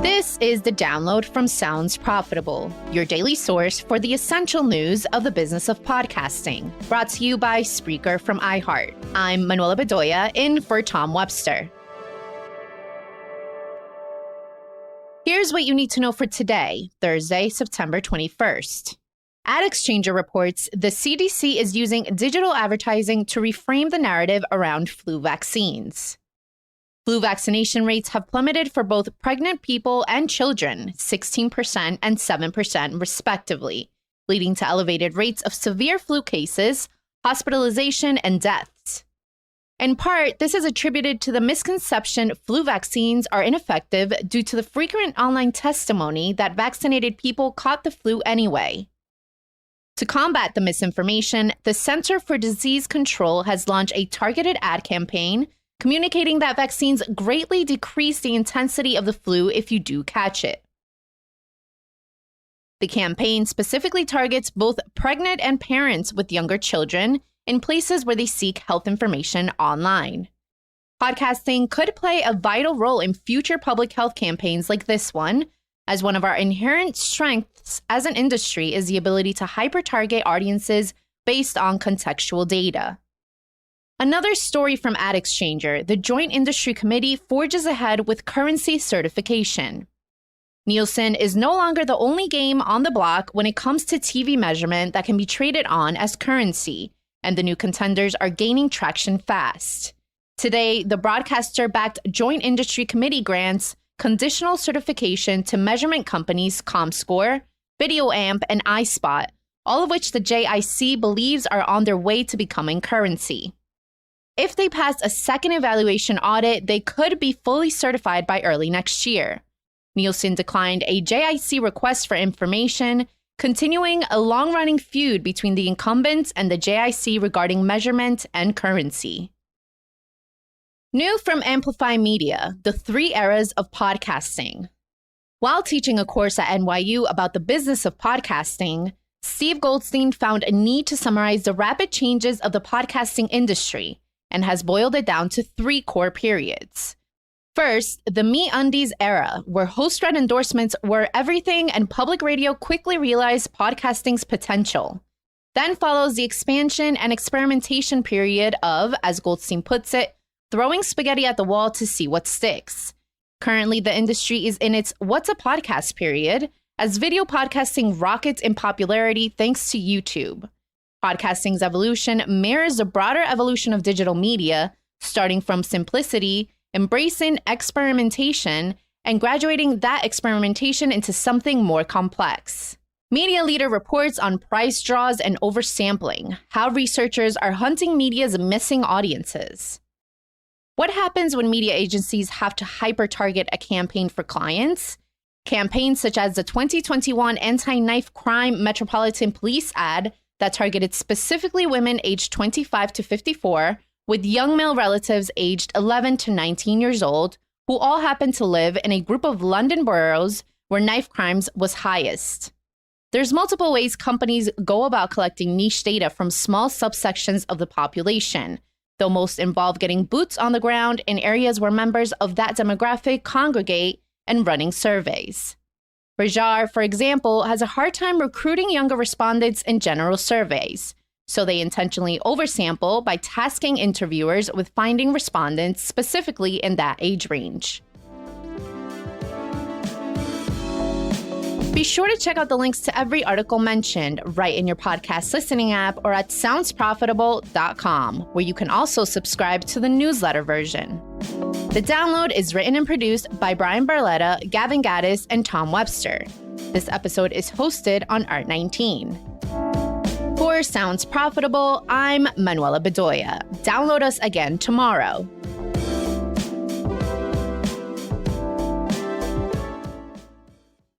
This is the download from Sounds Profitable, your daily source for the essential news of the business of podcasting. Brought to you by Spreaker from iHeart. I'm Manuela Bedoya, in for Tom Webster. Here's what you need to know for today, Thursday, September 21st. AdExchanger reports the CDC is using digital advertising to reframe the narrative around flu vaccines. Flu vaccination rates have plummeted for both pregnant people and children, 16% and 7% respectively, leading to elevated rates of severe flu cases, hospitalization, and deaths. In part, this is attributed to the misconception flu vaccines are ineffective due to the frequent online testimony that vaccinated people caught the flu anyway. To combat the misinformation, the Center for Disease Control has launched a targeted ad campaign communicating that vaccines greatly decrease the intensity of the flu if you do catch it. The campaign specifically targets both pregnant and parents with younger children in places where they seek health information online. Podcasting could play a vital role in future public health campaigns like this one, as one of our inherent strengths as an industry is the ability to hyper-target audiences based on contextual data. Another story from AdExchanger, the Joint Industry Committee forges ahead with currency certification. Nielsen is no longer the only game on the block when it comes to TV measurement that can be traded on as currency, and the new contenders are gaining traction fast. Today, the broadcaster-backed Joint Industry Committee grants conditional certification to measurement companies ComScore, VideoAmp, and iSpot, all of which the JIC believes are on their way to becoming currency. If they pass a second evaluation audit, they could be fully certified by early next year. Nielsen declined a JIC request for information, continuing a long-running feud between the incumbents and the JIC regarding measurement and currency. New from Amplify Media, the 3 eras of podcasting. While teaching a course at NYU about the business of podcasting, Steve Goldstein found a need to summarize the rapid changes of the podcasting industry and has boiled it down to 3 core periods. First, the MeUndies era, where host-read endorsements were everything and public radio quickly realized podcasting's potential. Then follows the expansion and experimentation period of, as Goldstein puts it, throwing spaghetti at the wall to see what sticks. Currently, the industry is in its what's a podcast period, as video podcasting rockets in popularity thanks to YouTube. Podcasting's evolution mirrors the broader evolution of digital media, starting from simplicity, embracing experimentation, and graduating that experimentation into something more complex. Media Leader reports on price draws and oversampling, how researchers are hunting media's missing audiences. What happens when media agencies have to hyper-target a campaign for clients? Campaigns such as the 2021 anti-knife crime Metropolitan Police ad that targeted specifically women aged 25 to 54 with young male relatives aged 11 to 19 years old who all happen to live in a group of London boroughs where knife crimes was highest. There's multiple ways companies go about collecting niche data from small subsections of the population, though most involve getting boots on the ground in areas where members of that demographic congregate and running surveys. Rajar, for example, has a hard time recruiting younger respondents in general surveys, so they intentionally oversample by tasking interviewers with finding respondents specifically in that age range. Be sure to check out the links to every article mentioned right in your podcast listening app or at soundsprofitable.com, where you can also subscribe to the newsletter version. The download is written and produced by Brian Barletta, Gavin Gaddis, and Tom Webster. This episode is hosted on Art19. For Sounds Profitable, I'm Manuela Bedoya. Download us again tomorrow.